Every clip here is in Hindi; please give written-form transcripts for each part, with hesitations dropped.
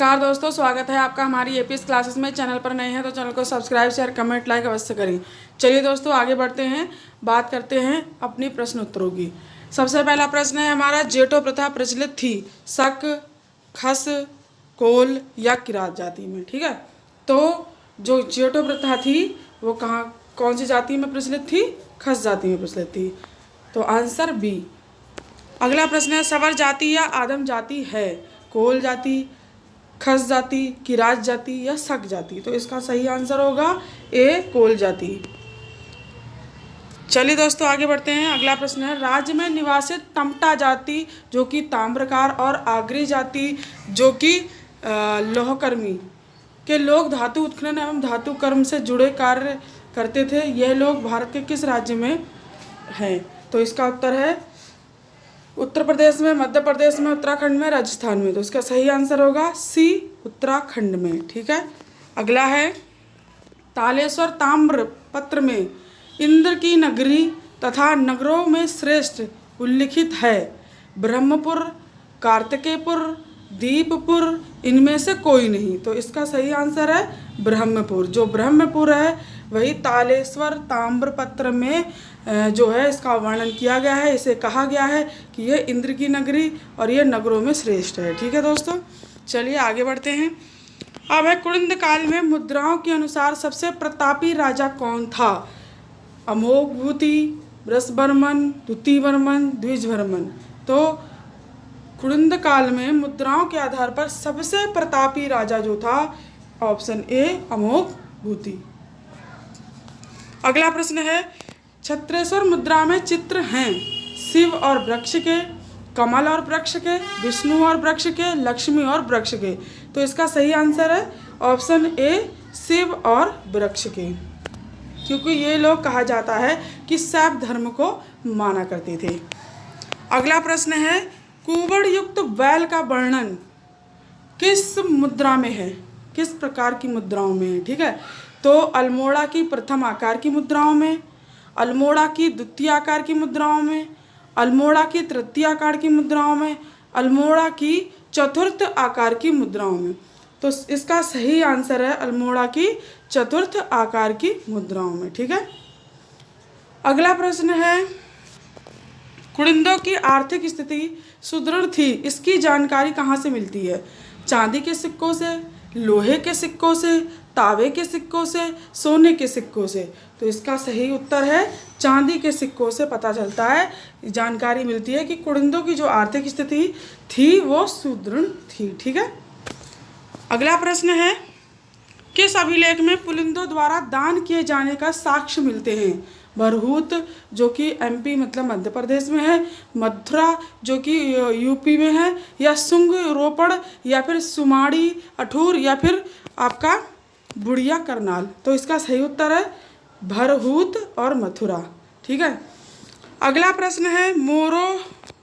नमस्कार दोस्तों, स्वागत है आपका हमारी एपीएस क्लासेस में। चैनल पर नए हैं तो चैनल को सब्सक्राइब शेयर कमेंट लाइक अवश्य करें। चलिए दोस्तों आगे बढ़ते हैं, बात करते हैं अपनी प्रश्न उत्तरों की। सबसे पहला प्रश्न है हमारा, जेटो प्रथा प्रचलित थी शक, खस, कोल या किरात जाति में। ठीक है, तो जो जेटो प्रथा थी वो कौन सी जाति में प्रचलित थी? खस जाति में प्रचलित थी, तो आंसर बी। अगला प्रश्न है, सवर जाति या आदम जाति है? कोल जाति, खस जाति, किरात जाति या शक जाति? तो इसका सही आंसर होगा ए, कोल जाति। चलिए दोस्तों आगे बढ़ते हैं। अगला प्रश्न है, राज्य में निवासित तमटा जाति जो कि ताम्रकार और आगरी जाति जो कि लौहकर्मी के लोग धातु उत्खनन एवं धातु कर्म से जुड़े कार्य करते थे, यह लोग भारत के किस राज्य में हैं? तो इसका उत्तर है उत्तर प्रदेश में, मध्य प्रदेश में, उत्तराखंड में, राजस्थान में। तो इसका सही आंसर होगा सी, उत्तराखंड में। ठीक है, अगला है, तालेश्वर ताम्र पत्र में इंद्र की नगरी तथा नगरों में श्रेष्ठ उल्लिखित है ब्रह्मपुर, कार्तिकेयपुर, दीपपुर, इनमें से कोई नहीं। तो इसका सही आंसर है ब्रह्मपुर। जो ब्रह्मपुर है वही तालेश्वर ताम्रपत्र में जो है इसका वर्णन किया गया है। इसे कहा गया है कि यह इंद्र की नगरी और यह नगरों में श्रेष्ठ है। ठीक है दोस्तों, चलिए आगे बढ़ते हैं। अब है, कुलिंद काल में मुद्राओं के अनुसार सबसे प्रतापी राजा कौन था? अमोघभूति, वृषवर्मन, द्वितीयवर्मन, द्विजवर्मन। तो कुलिंद काल में मुद्राओं के आधार पर सबसे प्रतापी राजा जो था, ऑप्शन ए, अमोघभूति। अगला प्रश्न है, छत्रेश्वर मुद्रा में चित्र हैं शिव और वृक्ष के, कमल और वृक्ष के, विष्णु और वृक्ष के, लक्ष्मी और वृक्ष के। तो इसका सही आंसर है ऑप्शन ए, शिव और वृक्ष के, क्योंकि ये लोग कहा जाता है कि शैव धर्म को माना करते थे। अगला प्रश्न है, कुवड़ युक्त बैल का वर्णन किस मुद्रा में है? किस प्रकार की मुद्राओं में है? ठीक है, तो अल्मोड़ा की प्रथम आकार की मुद्राओं में, अल्मोड़ा की द्वितीय आकार की मुद्राओं में, अल्मोड़ा की तृतीय आकार की मुद्राओं में, अल्मोड़ा की चतुर्थ आकार की मुद्राओं में। तो इसका सही आंसर है अल्मोड़ा की चतुर्थ आकार की मुद्राओं में। ठीक है, अगला प्रश्न है, कुलिंदों की आर्थिक स्थिति सुदृढ़ थी, इसकी जानकारी कहाँ से मिलती है? चांदी के सिक्कों से, लोहे के सिक्कों से, तांबे के सिक्कों से, सोने के सिक्कों से। तो इसका सही उत्तर है चांदी के सिक्कों से पता चलता है, जानकारी मिलती है कि कुलिंदों की जो आर्थिक स्थिति थी वो सुदृढ़ थी। ठीक है, अगला प्रश्न है, किस अभिलेख में पुलिंदों द्वारा दान किए जाने का साक्ष्य मिलते हैं? भरहूत जो कि एमपी मतलब मध्य प्रदेश में है, मथुरा जो कि यूपी में है, या सुंग रोपड़, या फिर सुमाड़ी अठूर, या फिर आपका बुढ़िया करनाल। तो इसका सही उत्तर है भरहूत और मथुरा। ठीक है, अगला प्रश्न है,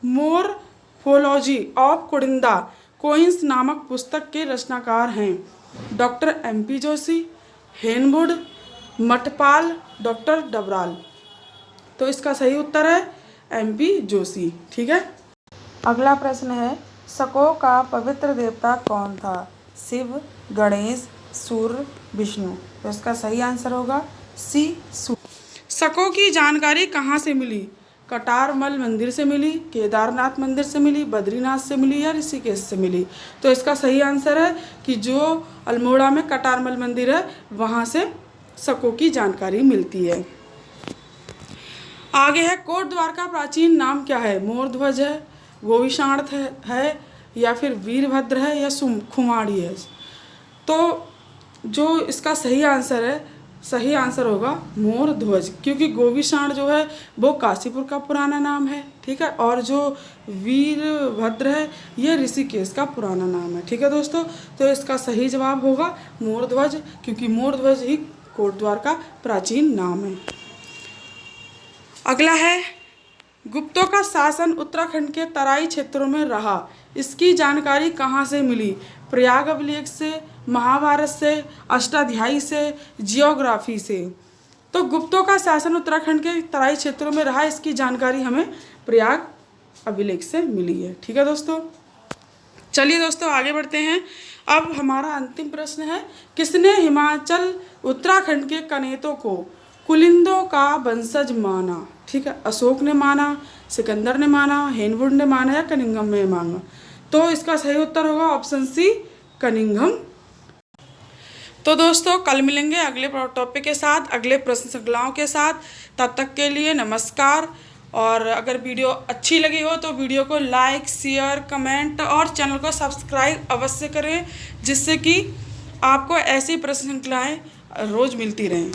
मोरफोलॉजी ऑफ कुलिंदा कोइंस नामक पुस्तक के रचनाकार हैं? Doctor MP Joshi, Henwood, Mathpal, doctor Dabral. तो इसका सही उत्तर है MP जोशी। ठीक है, अगला प्रश्न है, शकों का पवित्र देवता कौन था? शिव, गणेश, सूर्य, विष्णु। तो इसका सही आंसर होगा सी, सूर्य। शकों की जानकारी कहाँ से मिली? कटारमल मंदिर से मिली, केदारनाथ मंदिर से मिली, बद्रीनाथ से मिली या ऋषिकेश से मिली? तो इसका सही आंसर है कि जो अल्मोड़ा में कटारमल मंदिर है वहाँ से शकों की जानकारी मिलती है। आगे है, कोट द्वार का प्राचीन नाम क्या है? मोरध्वज है, गोविशाणथ है, या फिर वीरभद्र है, या खुमाड़ी है? तो जो इसका सही आंसर है, सही आंसर होगा मोरध्वज, क्योंकि गोविशाण जो है वो काशीपुर का पुराना नाम है। ठीक है, और जो वीरभद्र है ये ऋषिकेश का पुराना नाम है। ठीक है दोस्तों, तो इसका सही जवाब होगा मोरध्वज, क्योंकि मोरध्वज ही कोटद्वार का प्राचीन नाम है। अगला है, गुप्तों का शासन उत्तराखंड के तराई क्षेत्रों में रहा, इसकी जानकारी कहाँ से मिली? प्रयाग अभिलेख से, महाभारत से, अष्टाध्यायी से, जियोग्राफी से। तो गुप्तों का शासन उत्तराखंड के तराई क्षेत्रों में रहा, इसकी जानकारी हमें प्रयाग अभिलेख से मिली है। ठीक है दोस्तों, चलिए दोस्तों आगे बढ़ते हैं। अब हमारा अंतिम प्रश्न है, किसने हिमाचल उत्तराखंड के कनेतों को कुलिंदों का वंशज माना? ठीक है, अशोक ने माना, सिकंदर ने माना, हेनवुड ने माना या कनिंघम ने माना? तो इसका सही उत्तर होगा ऑप्शन सी, कनिंघम। तो दोस्तों कल मिलेंगे अगले टॉपिक के साथ, अगले प्रश्न श्रृंखलाओं के साथ। तब तक के लिए नमस्कार। और अगर वीडियो अच्छी लगी हो तो वीडियो को लाइक, शेयर, कमेंट और चैनल को सब्सक्राइब अवश्य करें, जिससे कि आपको ऐसी प्रश्न श्रृंखलाएँ रोज़ मिलती रहें।